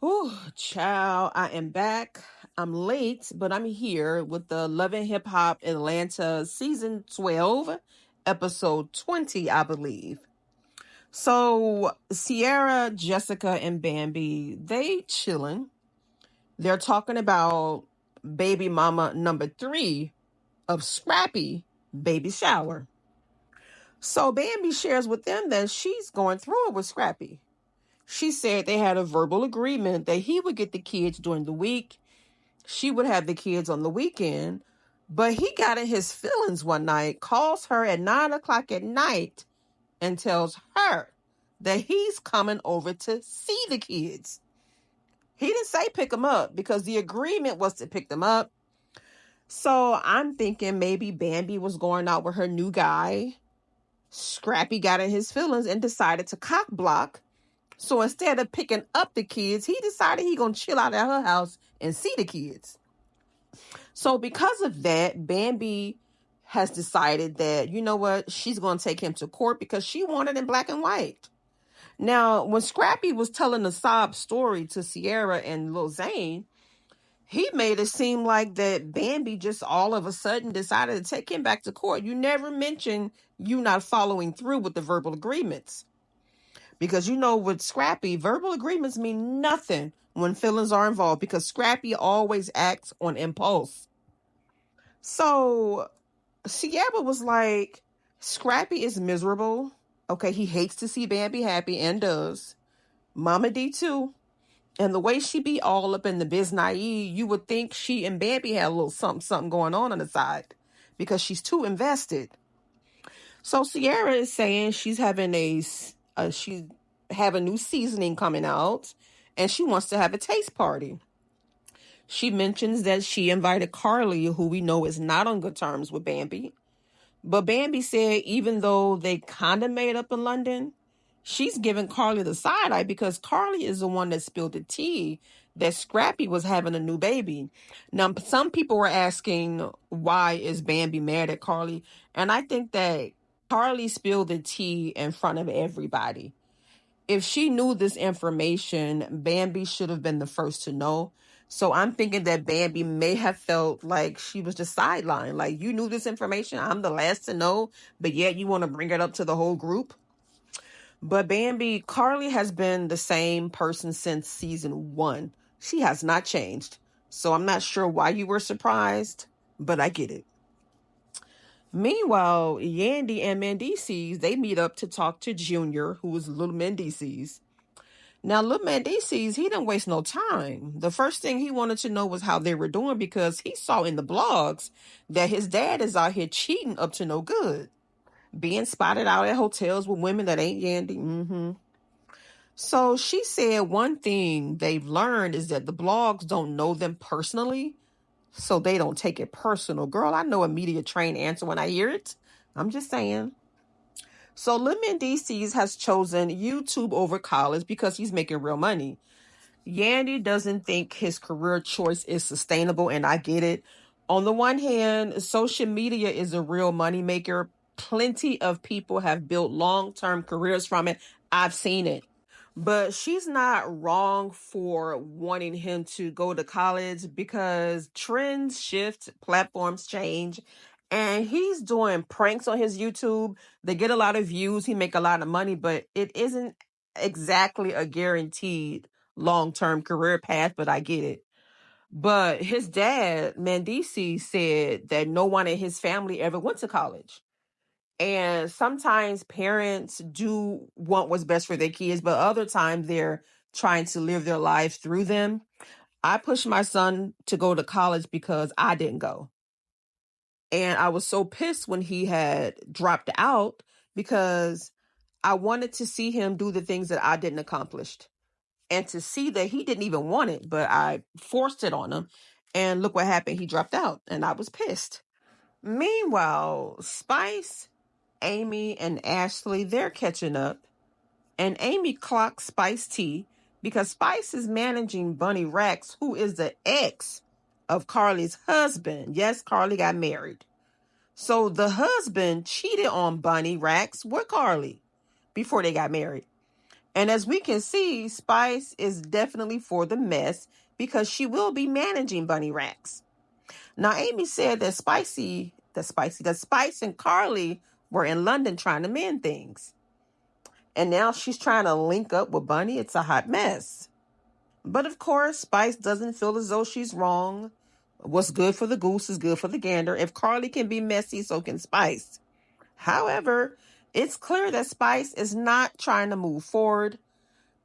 Ooh, child, I am back. I'm late, but I'm here with the Love and Hip Hop Atlanta season 12, episode 20, I believe. So, Sierra, Jessica, and Bambi, they chilling. They're talking about baby mama number 3 of Scrappy baby shower. So, Bambi shares with them that she's going through it with Scrappy. She said they had a verbal agreement that he would get the kids during the week. She would have the kids on the weekend. But he got in his feelings one night, calls her at 9 o'clock at night, and tells her that he's coming over to see the kids. He didn't say pick them up because the agreement was to pick them up. So I'm thinking maybe Bambi was going out with her new guy. Scrappy got in his feelings and decided to cock block. So instead of picking up the kids, he decided he gonna chill out at her house and see the kids. So because of that, Bambi has decided that, you know what, she's gonna take him to court because she wanted in black and white. Now, when Scrappy was telling the sob story to Sierra and Lil Zane, he made it seem like that Bambi just all of a sudden decided to take him back to court. You never mentioned you not following through with the verbal agreements. Because with Scrappy, verbal agreements mean nothing when feelings are involved because Scrappy always acts on impulse. So Sierra was like, Scrappy is miserable. Okay, he hates to see Bambi happy and does. Mama D too. And the way she be all up in the biz naive, you would think she and Bambi had a little something going on the side because she's too invested. So Sierra is saying she's having she have a new seasoning coming out and she wants to have a taste party. She mentions that she invited Carly, who we know is not on good terms with Bambi. But Bambi said even though they kind of made up in London, she's giving Carly the side eye because Carly is the one that spilled the tea that Scrappy was having a new baby. Now, some people were asking, why is Bambi mad at Carly? And I think that Carly spilled the tea in front of everybody. If she knew this information, Bambi should have been the first to know. So I'm thinking that Bambi may have felt like she was just sidelined. Like, you knew this information, I'm the last to know, but yet you want to bring it up to the whole group. But Carly has been the same person since season 1. She has not changed. So I'm not sure why you were surprised, but I get it. Meanwhile, Yandy and Mendeecees, they meet up to talk to Junior, who is little Mendeecees. Now, little Mendeecees, he didn't waste no time. The first thing he wanted to know was how they were doing because he saw in the blogs that his dad is out here cheating up to no good. Being spotted out at hotels with women that ain't Yandy. So she said one thing they've learned is that the blogs don't know them personally, so they don't take it personal. Girl, I know a media trained answer when I hear it. I'm just saying. So Lil Mendeecees has chosen YouTube over college because he's making real money. Yandy doesn't think his career choice is sustainable, and I get it. On the one hand, social media is a real moneymaker. Plenty of people have built long-term careers from it. I've seen it. But she's not wrong for wanting him to go to college because trends shift, platforms change, and he's doing pranks on his YouTube. They get a lot of views, he make a lot of money, but it isn't exactly a guaranteed long-term career path, but I get it. But his dad, Mendeecees, said that no one in his family ever went to college. And sometimes parents do want what's best for their kids, but other times they're trying to live their lives through them. I pushed my son to go to college because I didn't go. And I was so pissed when he had dropped out because I wanted to see him do the things that I didn't accomplish. And to see that he didn't even want it, but I forced it on him. And look what happened. He dropped out and I was pissed. Meanwhile, Spice, Amy, and Ashley, they're catching up. And Amy clocks Spice T because Spice is managing Bunny Rex, who is the ex of Carly's husband. Yes, Carly got married. So the husband cheated on Bunny Rex with Carly before they got married. And as we can see, Spice is definitely for the mess because she will be managing Bunny Racks. Now, Amy said that Spice and Carly were in London trying to mend things. And now she's trying to link up with Bunny. It's a hot mess. But of course, Spice doesn't feel as though she's wrong. What's good for the goose is good for the gander. If Carly can be messy, so can Spice. However, it's clear that Spice is not trying to move forward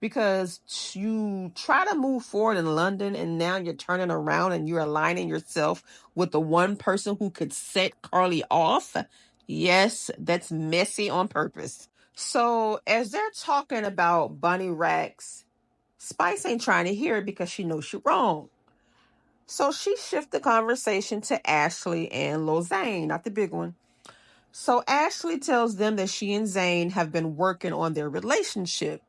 because you try to move forward in London and now you're turning around and you're aligning yourself with the one person who could set Carly off. Yes, that's messy on purpose. So as they're talking about Bunny Racks, Spice ain't trying to hear it because she knows she's wrong. So she shifts the conversation to Ashley and Lil Zane, not the big one. So Ashley tells them that she and Zane have been working on their relationship,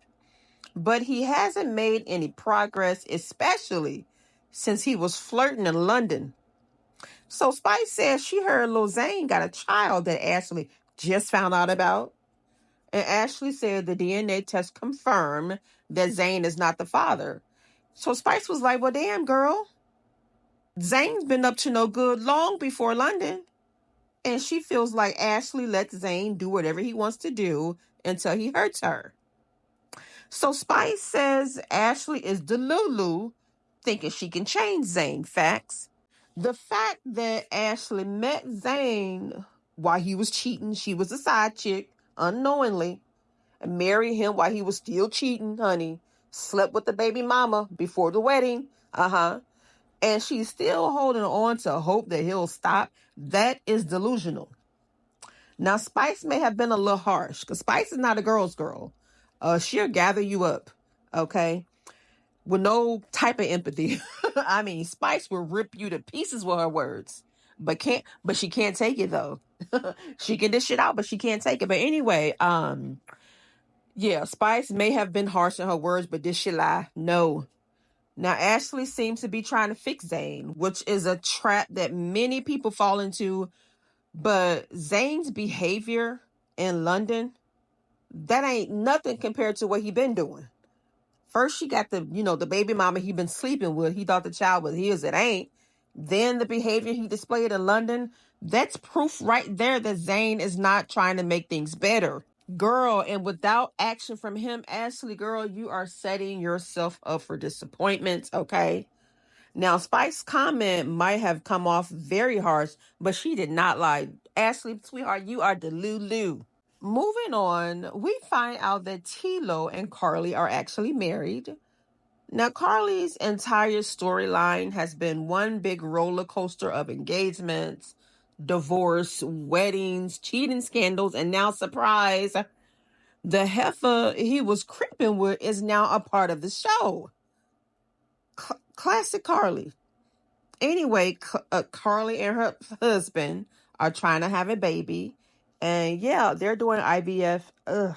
but he hasn't made any progress, especially since he was flirting in London. So Spice says she heard Lil Zane got a child that Ashley just found out about. And Ashley said the DNA test confirmed that Zane is not the father. So Spice was like, well, damn, girl. Zane's been up to no good long before London. And she feels like Ashley lets Zane do whatever he wants to do until he hurts her. So Spice says Ashley is delulu, thinking she can change Zane. Facts. The fact that Ashley met Zane while he was cheating, she was a side chick, unknowingly, and married him while he was still cheating, honey. Slept with the baby mama before the wedding. And she's still holding on to hope that he'll stop. That is delusional. Now, Spice may have been a little harsh because Spice is not a girl's girl. She'll gather you up, okay, with no type of empathy. I mean, Spice will rip you to pieces with her words, but she can't take it though. She can dish it out, but she can't take it. But anyway, yeah, Spice may have been harsh in her words, but did she lie? No. Now, Ashley seems to be trying to fix Zane, which is a trap that many people fall into. But Zane's behavior in London, that ain't nothing compared to what he been doing. First, she got the baby mama he been sleeping with. He thought the child was his. It ain't. Then the behavior he displayed in London, that's proof right there that Zane is not trying to make things better. Girl, and without action from him, Ashley, girl, you are setting yourself up for disappointment, okay? Now, Spike's comment might have come off very harsh, but she did not lie. Ashley, sweetheart, you are the Lulu. Moving on, we find out that Tilo and Carly are actually married. Now, Carly's entire storyline has been one big roller coaster of engagements, divorce, weddings, cheating scandals, and now, surprise, the heifer he was creeping with is now a part of the show. Classic Carly. Anyway, Carly and her husband are trying to have a baby. And yeah, they're doing IVF. Ugh.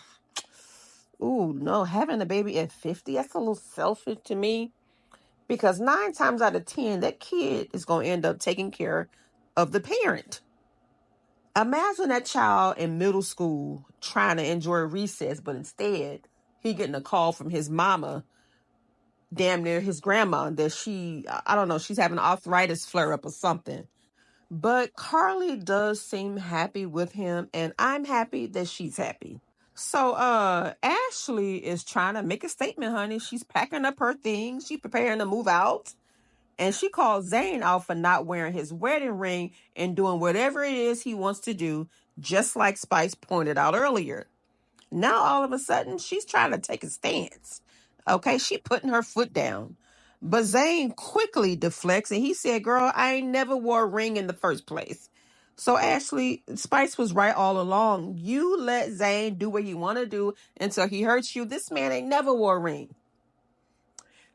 Ooh, no, having a baby at 50, that's a little selfish to me. Because 9 times out of 10, that kid is going to end up taking care of the parent. Imagine that child in middle school trying to enjoy recess, but instead, he getting a call from his mama, damn near his grandma, that I don't know, she's having an arthritis flare-up or something. But Carly does seem happy with him, and I'm happy that she's happy. So, Ashley is trying to make a statement, honey. She's packing up her things. She's preparing to move out. And she calls Zane out for not wearing his wedding ring and doing whatever it is he wants to do, just like Spice pointed out earlier. Now, all of a sudden, she's trying to take a stance. Okay, she putting her foot down. But Zane quickly deflects, and he said, girl, I ain't never wore a ring in the first place. So, Ashley, Spice was right all along. You let Zane do what he want to do until he hurts you. This man ain't never wore a ring.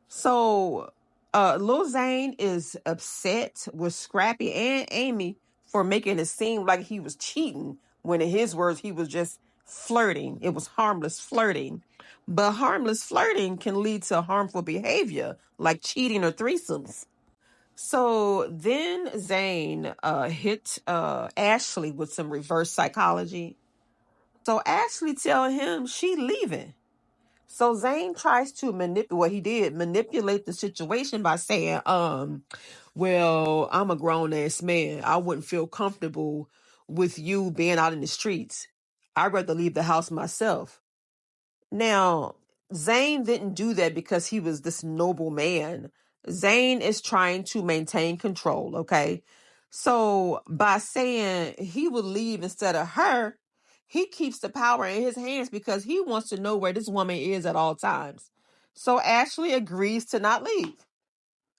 So, Lil Zane is upset with Scrappy and Amy for making it seem like he was cheating, when in his words, he was just flirting. It was harmless flirting. But harmless flirting can lead to harmful behavior, like cheating or threesomes. So then Zane hit Ashley with some reverse psychology. So Ashley tell him she leaving. So Zane tries to manipulate the situation by saying, well, I'm a grown ass man. I wouldn't feel comfortable with you being out in the streets. I'd rather leave the house myself. Now, Zane didn't do that because he was this noble man. Zane is trying to maintain control, okay? So by saying he would leave instead of her, he keeps the power in his hands because he wants to know where this woman is at all times. So Ashley agrees to not leave.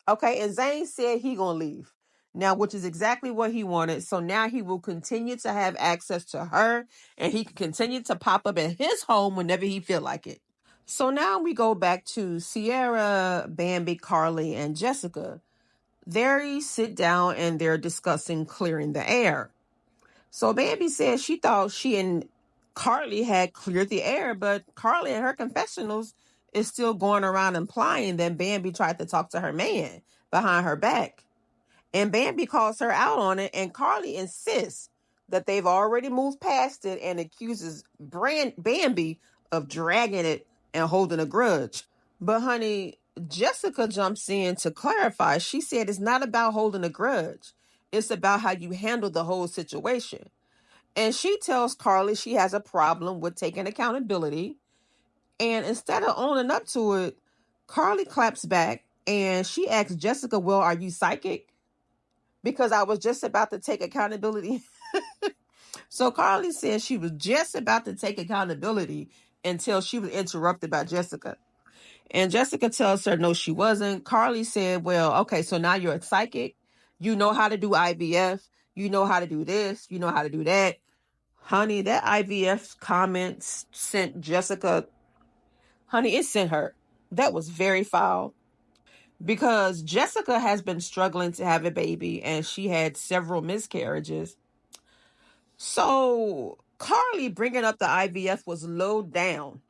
Okay, and Zane said he gonna leave. Now, which is exactly what he wanted. So now he will continue to have access to her and he can continue to pop up at his home whenever he feel like it. So now we go back to Sierra, Bambi, Carly, and Jessica. They sit down and they're discussing clearing the air. So Bambi says she thought she and Carly had cleared the air, but Carly in her confessionals is still going around implying that Bambi tried to talk to her man behind her back. And Bambi calls her out on it, and Carly insists that they've already moved past it and accuses Bambi of dragging it and holding a grudge. But honey, Jessica jumps in to clarify. She said it's not about holding a grudge. It's about how you handle the whole situation. And she tells Carly she has a problem with taking accountability. And instead of owning up to it, Carly claps back and she asks Jessica, well, are you psychic? Because I was just about to take accountability. So Carly says she was just about to take accountability until she was interrupted by Jessica. And Jessica tells her no, she wasn't. Carly said, well, okay, so now you're a psychic. You know how to do IVF. You know how to do this. You know how to do that. Honey, that IVF comment sent Jessica, honey, it sent her. That was very foul because Jessica has been struggling to have a baby and she had several miscarriages. So Carly bringing up the IVF was low down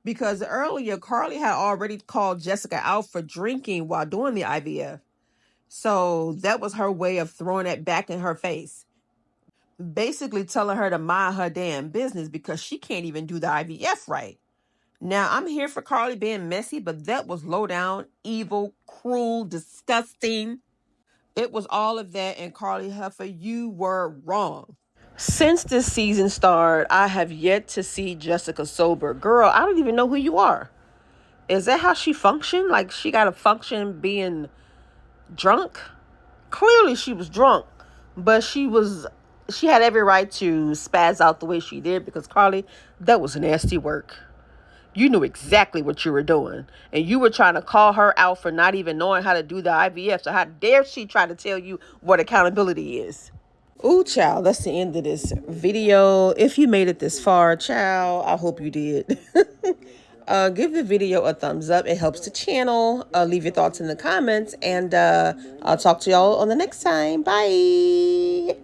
because earlier Carly had already called Jessica out for drinking while doing the IVF. So that was her way of throwing it back in her face. Basically telling her to mind her damn business because she can't even do the IVF right. Now, I'm here for Carly being messy, but that was low down, evil, cruel, disgusting. It was all of that, and Carly Huffer, you were wrong. Since this season started, I have yet to see Jessica sober. Girl, I don't even know who you are. Is that how she functioned? Like she got to function being drunk? Clearly she was drunk, but she had every right to spaz out the way she did because Carly, that was nasty work. You knew exactly what you were doing. And you were trying to call her out for not even knowing how to do the IVF. So how dare she try to tell you what accountability is? Ooh, child, that's the end of this video. If you made it this far, child, I hope you did. Give the video a thumbs up. It helps the channel. Leave your thoughts in the comments. And I'll talk to y'all on the next time. Bye.